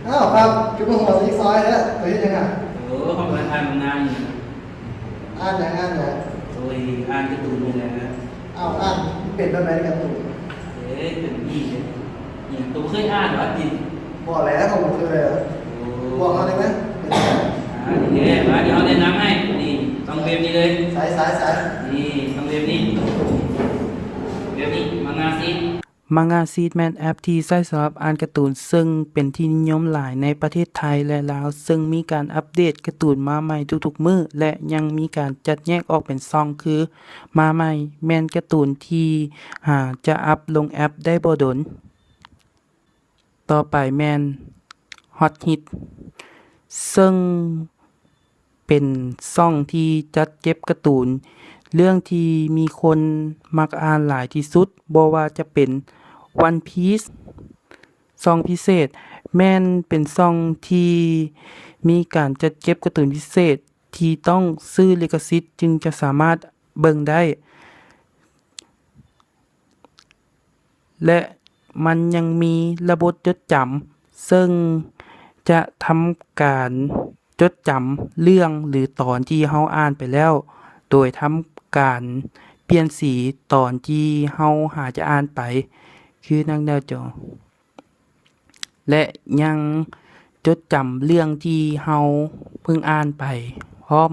อ้าวครับคือมาหัวซีซอยแล้วตัวนี้ยังไงโอ้เขาเปิดอ่านมานานอยู่นะอ่านอย่างอ่านอย่างโดยอ่านการ์ตูนนี่แหละนะอ้าวอ่านเป็นแบบไหนกันตู่ เอ๊ะเป็นพี่เลยอย่างตัวเคยอ่านเหรอจินบอกแล้วผมคืออะไรโอ้บอกเขาได้ไหมเดี๋ยวมาเดี๋ยวเขาแนะนำให้นี่ต้องเว็บนี้เลยสายนี่ต้องเว็บนี้เว็บนี้มางานซิมังงะซีดแมนแอปที่ใช้สำหรับอ่านการ์ตูนซึ่งเป็นที่นิยมหลายในประเทศไทยและลาวซึ่งมีการอัปเดตการ์ตูนมาใหม่ทุกๆมื้อและยังมีการจัดแยกออกเป็นช่องคือมาใหม่แม่นการ์ตูนที่จะอัปลงแอปได้บ่ดนต่อไปแม่นฮอตฮิตซึ่งเป็นช่องที่จัดเก็บการ์ตูนเรื่องที่มีคนมักอ่านหลายที่สุดบ่ว่าจะเป็นOne Piece ช่องพิเศษแม่นเป็นช่องที่มีการจัดเก็บการ์ตูนพิเศษที่ต้องซื้อลิขสิทธิ์จึงจะสามารถเบิ่งได้และมันยังมีระบบจดจำซึ่งจะทำการจดจำเรื่องหรือตอนที่เราอ่านไปแล้วโดยทำการเปลี่ยนสีตอนที่เราหาจะอ่านไปคือนั่งหน้าจอและยังจดจำเรื่องที่เราเพิ่งอ่านไปพร้อม